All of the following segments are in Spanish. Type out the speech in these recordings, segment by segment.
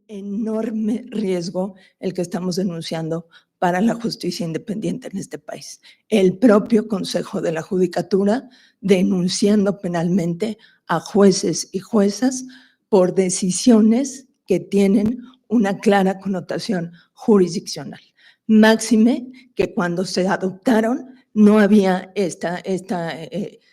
enorme riesgo el que estamos denunciando para la justicia independiente en este país. El propio Consejo de la Judicatura denunciando penalmente a jueces y juezas por decisiones que tienen una clara connotación jurisdiccional. Máxime que cuando se adoptaron no había esta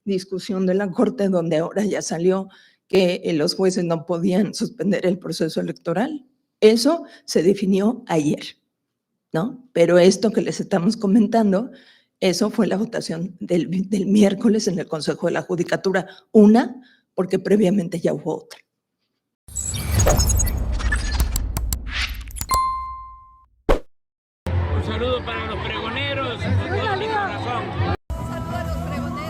discusión de la Corte, donde ahora ya salió que los jueces no podían suspender el proceso electoral. Eso se definió ayer, ¿no? Pero esto que les estamos comentando, eso fue la votación del miércoles en el Consejo de la Judicatura. Una, porque previamente ya hubo otra. Un saludo para los pregoneros, de todo mi corazón. Un saludo a los pregoneros.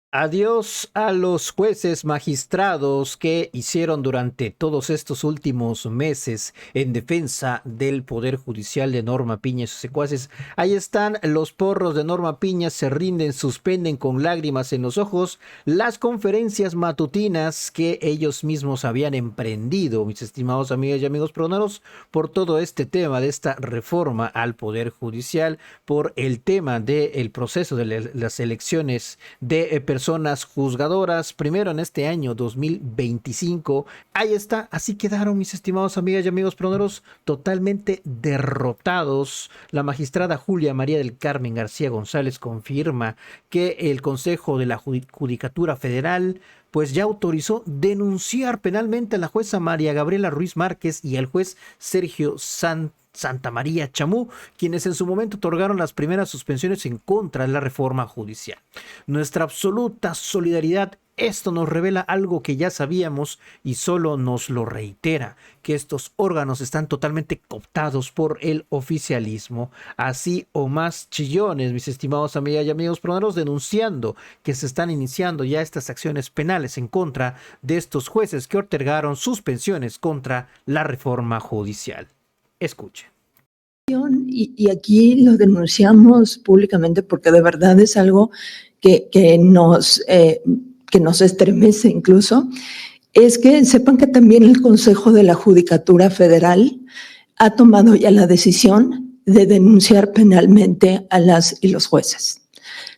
Adiós a los jueces magistrados que hicieron durante todos estos últimos meses en defensa del Poder Judicial de Norma Piña y sus secuaces. Ahí están los porros de Norma Piña, se rinden, suspenden con lágrimas en los ojos las conferencias matutinas que ellos mismos habían emprendido, mis estimados amigas y amigos pregoneros, por todo este tema de esta reforma al Poder Judicial, por el tema del proceso de las elecciones de personas juzgadoras, primero en este año 2025. Ahí está, así quedaron, mis estimados amigas y amigos pregoneros, totalmente derrotados. La magistrada Julia María del Carmen García González confirma que el Consejo de la Judicatura Federal pues ya autorizó denunciar penalmente a la jueza María Gabriela Ruiz Márquez y al juez Sergio Santa María Chamú, quienes en su momento otorgaron las primeras suspensiones en contra de la reforma judicial. Nuestra absoluta solidaridad. Esto nos revela algo que ya sabíamos y solo nos lo reitera, que estos órganos están totalmente cooptados por el oficialismo. Así o más chillones, mis estimados amigas y amigos pregoneros, denunciando que se están iniciando ya estas acciones penales en contra de estos jueces que otorgaron suspensiones contra la reforma judicial. Escuchen. Y aquí lo denunciamos públicamente porque de verdad es algo que nos estremece incluso, es que sepan que también el Consejo de la Judicatura Federal ha tomado ya la decisión de denunciar penalmente a las y los jueces.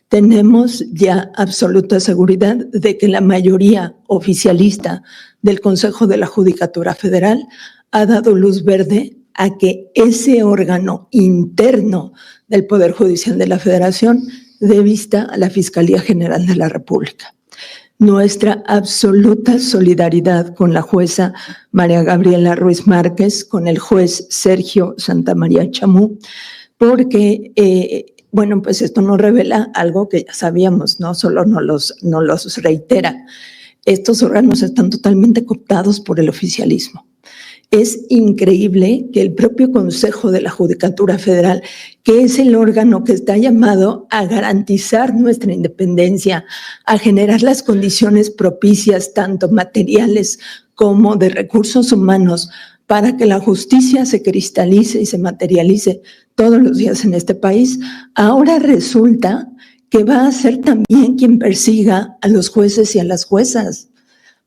Tenemos ya absoluta seguridad de que la mayoría oficialista del Consejo de la Judicatura Federal ha dado luz verde a que ese órgano interno del Poder Judicial de la Federación dé vista a la Fiscalía General de la República. Nuestra absoluta solidaridad con la jueza María Gabriela Ruiz Márquez, con el juez Sergio Santa María Chamú, porque, pues esto nos revela algo que ya sabíamos, ¿no? Solo nos los reitera. Estos órganos están totalmente cooptados por el oficialismo. Es increíble que el propio Consejo de la Judicatura Federal, que es el órgano que está llamado a garantizar nuestra independencia, a generar las condiciones propicias, tanto materiales como de recursos humanos, para que la justicia se cristalice y se materialice todos los días en este país, ahora resulta que va a ser también quien persiga a los jueces y a las juezas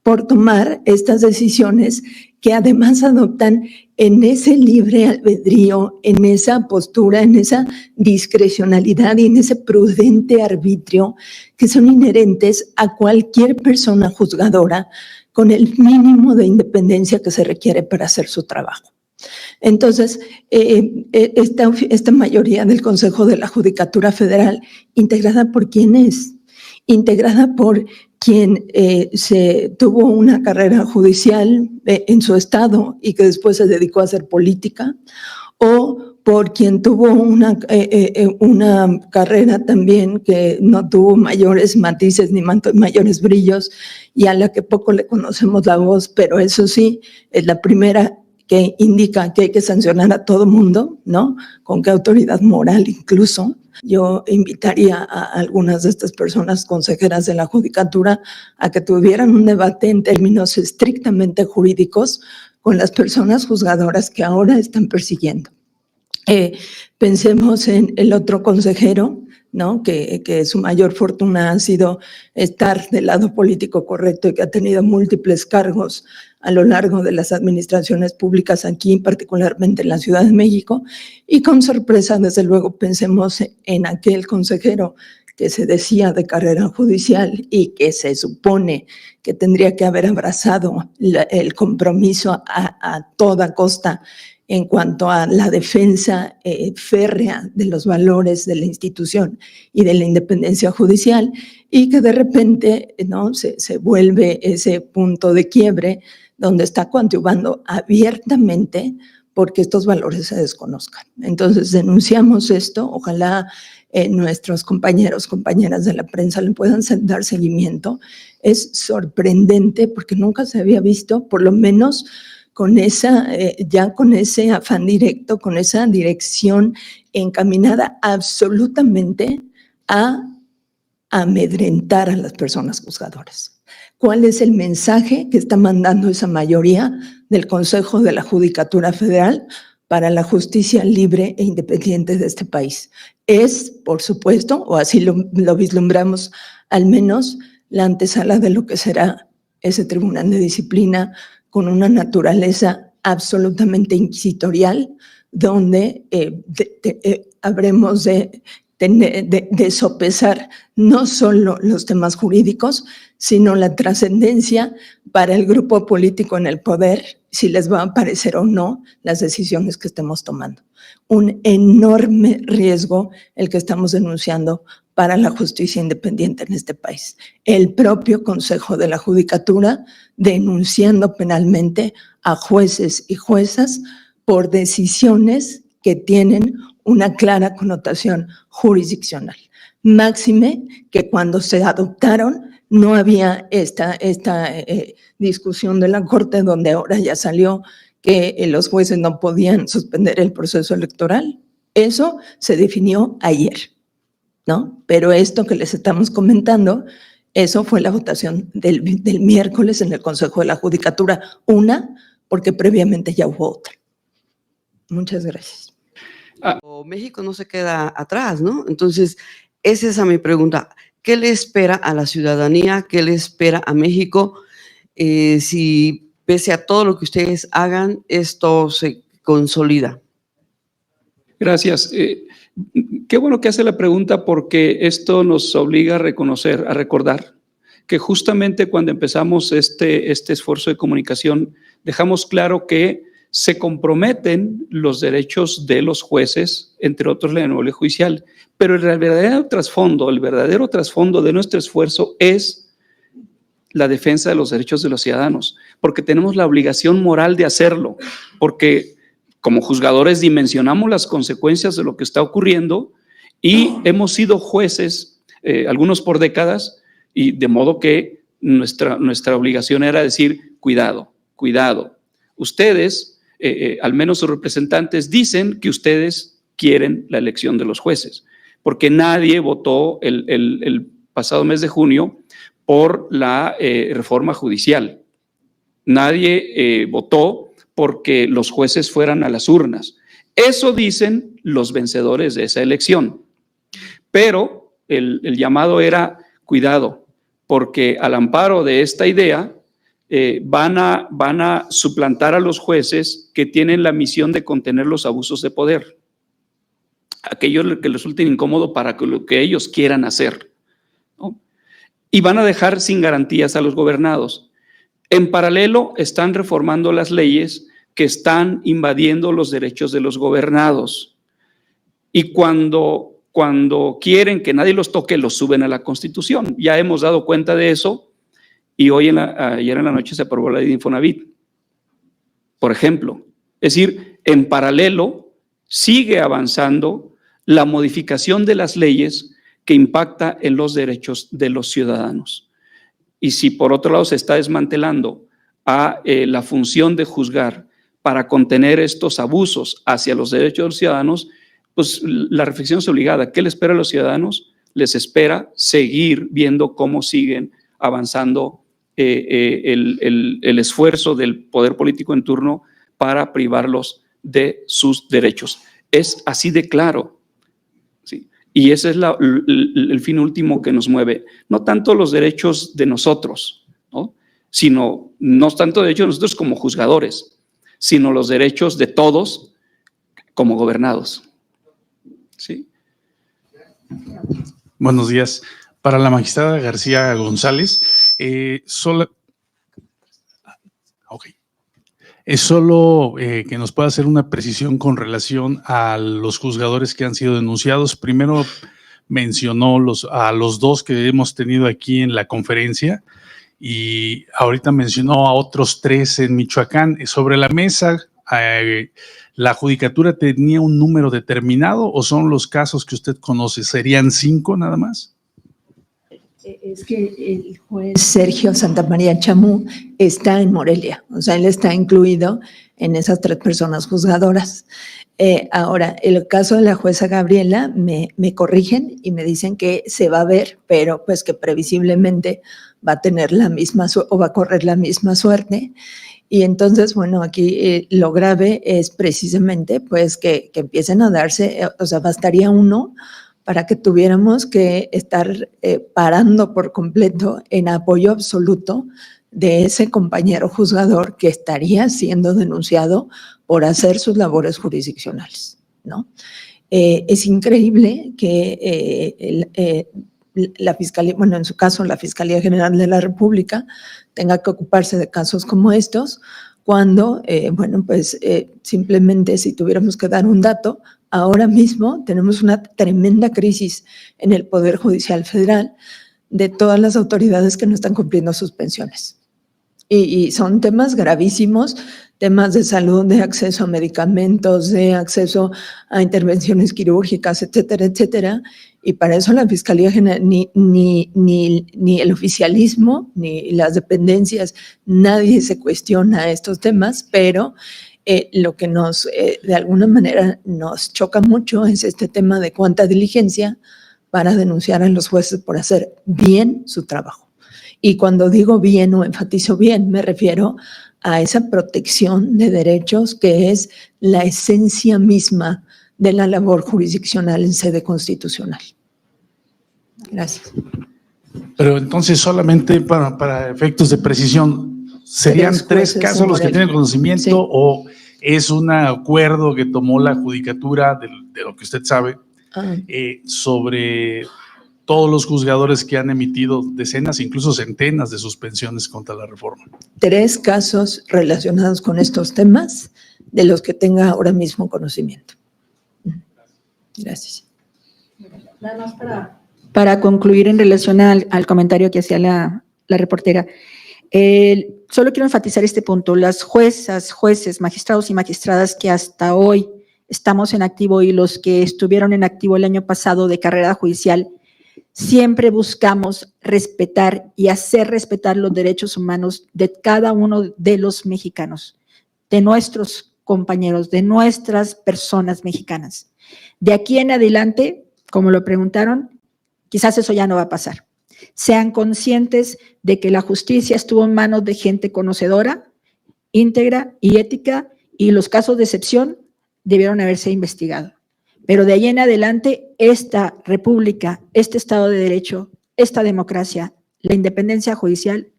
por tomar estas decisiones que además adoptan en ese libre albedrío, en esa postura, en esa discrecionalidad y en ese prudente arbitrio que son inherentes a cualquier persona juzgadora con el mínimo de independencia que se requiere para hacer su trabajo. Entonces, esta mayoría del Consejo de la Judicatura Federal, ¿integrada por quién es? Integrada por quien tuvo una carrera judicial en su estado y que después se dedicó a hacer política, o por quien tuvo una carrera también que no tuvo mayores matices ni mayores brillos y a la que poco le conocemos la voz, pero eso sí, es la primera que indica que hay que sancionar a todo mundo, ¿no? Con qué autoridad moral incluso. Yo invitaría a algunas de estas personas consejeras de la judicatura a que tuvieran un debate en términos estrictamente jurídicos con las personas juzgadoras que ahora están persiguiendo. Pensemos en el otro consejero ¿no? Que su mayor fortuna ha sido estar del lado político correcto y que ha tenido múltiples cargos a lo largo de las administraciones públicas aquí, particularmente en la Ciudad de México, y con sorpresa, desde luego, pensemos en aquel consejero que se decía de carrera judicial y que se supone que tendría que haber abrazado el compromiso a toda costa en cuanto a la defensa férrea de los valores de la institución y de la independencia judicial, y que de repente, ¿no?, se vuelve ese punto de quiebre donde está coadyuvando abiertamente porque estos valores se desconozcan. Entonces denunciamos esto, ojalá nuestros compañeros, compañeras de la prensa le puedan dar seguimiento. Es sorprendente porque nunca se había visto, por lo menos con ya con ese afán directo, con esa dirección encaminada absolutamente a amedrentar a las personas juzgadoras. ¿Cuál es el mensaje que está mandando esa mayoría del Consejo de la Judicatura Federal para la justicia libre e independiente de este país? Es, por supuesto, o así lo vislumbramos al menos, la antesala de lo que será ese tribunal de disciplina con una naturaleza absolutamente inquisitorial, donde habremos de sopesar no solo los temas jurídicos, sino la trascendencia para el grupo político en el poder, si les va a parecer o no las decisiones que estemos tomando. Un enorme riesgo el que estamos denunciando para la justicia independiente en este país. El propio Consejo de la Judicatura denunciando penalmente a jueces y juezas por decisiones que tienen una clara connotación jurisdiccional. Máxime que cuando se adoptaron no había esta discusión de la Corte, donde ahora ya salió que los jueces no podían suspender el proceso electoral. Eso se definió ayer, ¿no? Pero esto que les estamos comentando, eso fue la votación del miércoles en el Consejo de la Judicatura, porque previamente ya hubo otra. Muchas gracias. México no se queda atrás, ¿no? Entonces, es esa mi pregunta. ¿Qué le espera a la ciudadanía? ¿Qué le espera a México? Si pese a todo lo que ustedes hagan, esto se consolida. Gracias. Qué bueno que hace la pregunta, porque esto nos obliga a reconocer, a recordar que justamente cuando empezamos este esfuerzo de comunicación, dejamos claro que se comprometen los derechos de los jueces, entre otros la inmueble judicial, pero el verdadero trasfondo de nuestro esfuerzo es la defensa de los derechos de los ciudadanos, porque tenemos la obligación moral de hacerlo, porque como juzgadores dimensionamos las consecuencias de lo que está ocurriendo y hemos sido jueces, algunos por décadas, y de modo que nuestra obligación era decir, cuidado, ustedes, al menos sus representantes, dicen que ustedes quieren la elección de los jueces, porque nadie votó el pasado mes de junio por la reforma judicial. Nadie votó porque los jueces fueran a las urnas. Eso dicen los vencedores de esa elección. Pero el llamado era cuidado, porque al amparo de esta idea van a suplantar a los jueces que tienen la misión de contener los abusos de poder, aquello que les resulte incómodo para lo que ellos quieran hacer, ¿no? Y van a dejar sin garantías a los gobernados. En paralelo, están reformando las leyes que están invadiendo los derechos de los gobernados. Y cuando quieren que nadie los toque, los suben a la Constitución. Ya hemos dado cuenta de eso, y ayer en la noche se aprobó la ley de Infonavit, por ejemplo. Es decir, en paralelo sigue avanzando la modificación de las leyes que impacta en los derechos de los ciudadanos. Y si por otro lado se está desmantelando a la función de juzgar para contener estos abusos hacia los derechos de los ciudadanos, pues la reflexión es obligada. ¿Qué le espera a los ciudadanos? Les espera seguir viendo cómo siguen avanzando el esfuerzo del poder político en turno para privarlos de sus derechos. Es así de claro, ¿sí? Y ese es el fin último que nos mueve. No tanto los derechos de nosotros, ¿no? Sino, no tanto derechos de nosotros como juzgadores, sino los derechos de todos como gobernados. ¿Sí? Buenos días. Para la magistrada García González, es solo que nos pueda hacer una precisión con relación a los juzgadores que han sido denunciados. Primero mencionó a los dos que hemos tenido aquí en la conferencia y ahorita mencionó a otros 3 en Michoacán. Sobre la mesa, ¿la judicatura tenía un número determinado o son los casos que usted conoce? ¿Serían 5 nada más? Es que el juez Sergio Santamaría Chamú está en Morelia, o sea, él está incluido en esas 3 personas juzgadoras. Ahora, el caso de la jueza Gabriela, me corrigen y me dicen que se va a ver, pero pues que previsiblemente va a tener la misma o va a correr la misma suerte. Y entonces, bueno, aquí lo grave es precisamente pues que empiecen a darse, o sea, bastaría uno para que tuviéramos que estar parando por completo en apoyo absoluto de ese compañero juzgador que estaría siendo denunciado por hacer sus labores jurisdiccionales, ¿no? Es increíble que la Fiscalía, bueno, en su caso, la Fiscalía General de la República tenga que ocuparse de casos como estos, cuando, bueno, pues simplemente si tuviéramos que dar un dato, ahora mismo tenemos una tremenda crisis en el Poder Judicial Federal de todas las autoridades que no están cumpliendo sus pensiones. Y son temas gravísimos, temas de salud, de acceso a medicamentos, de acceso a intervenciones quirúrgicas, etcétera, etcétera. Y para eso la Fiscalía General, ni el oficialismo, ni las dependencias, nadie se cuestiona estos temas, pero lo que de alguna manera nos choca mucho es este tema de cuánta diligencia para denunciar a los jueces por hacer bien su trabajo. Y cuando digo bien o enfatizo bien, me refiero a esa protección de derechos que es la esencia misma de la labor jurisdiccional en sede constitucional. Gracias. Pero entonces solamente para efectos de precisión, ¿serían 3 casos los que tienen conocimiento, sí, o es un acuerdo que tomó la judicatura de lo que usted sabe sobre todos los juzgadores que han emitido decenas, incluso centenas de suspensiones contra la reforma? 3 casos relacionados con estos temas de los que tenga ahora mismo conocimiento. Gracias. Nada más para concluir en relación al comentario que hacía la reportera. Solo quiero enfatizar este punto. Las juezas, jueces, magistrados y magistradas que hasta hoy estamos en activo y los que estuvieron en activo el año pasado de carrera judicial, siempre buscamos respetar y hacer respetar los derechos humanos de cada uno de los mexicanos, de nuestros compañeros, de nuestras personas mexicanas. De aquí en adelante, como lo preguntaron, quizás eso ya no va a pasar. Sean conscientes de que la justicia estuvo en manos de gente conocedora, íntegra y ética, y los casos de excepción debieron haberse investigado. Pero de ahí en adelante, esta república, este Estado de Derecho, esta democracia, la independencia judicial,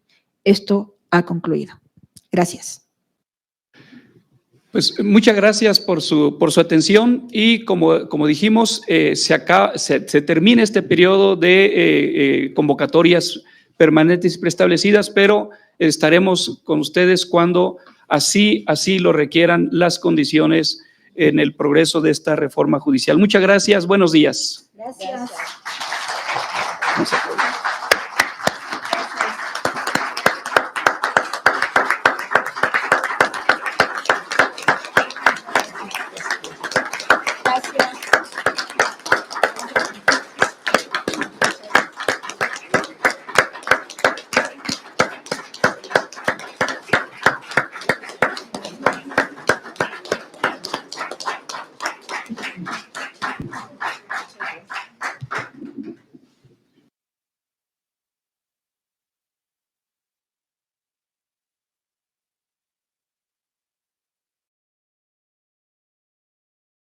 esto ha concluido. Gracias. Pues muchas gracias por su atención y como dijimos, se termina este periodo de convocatorias permanentes y preestablecidas, pero estaremos con ustedes cuando así lo requieran las condiciones en el progreso de esta reforma judicial. Muchas gracias, buenos días. Gracias.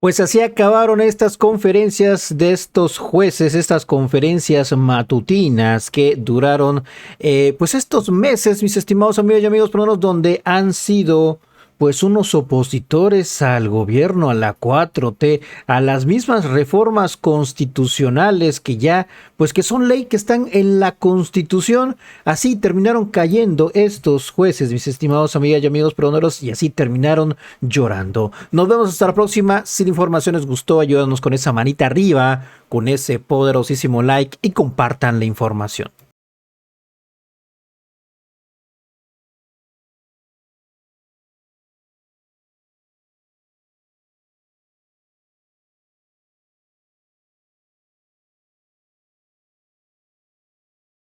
Pues así acabaron estas conferencias de estos jueces, estas conferencias matutinas que duraron pues estos meses, mis estimados amigos y amigos peruanos, donde han sido pues unos opositores al gobierno, a la 4T, a las mismas reformas constitucionales que ya, pues que son ley, que están en la Constitución. Así terminaron cayendo estos jueces, mis estimados amigas y amigos peruanos, y así terminaron llorando. Nos vemos hasta la próxima. Si la información les gustó, ayúdanos con esa manita arriba, con ese poderosísimo like y compartan la información.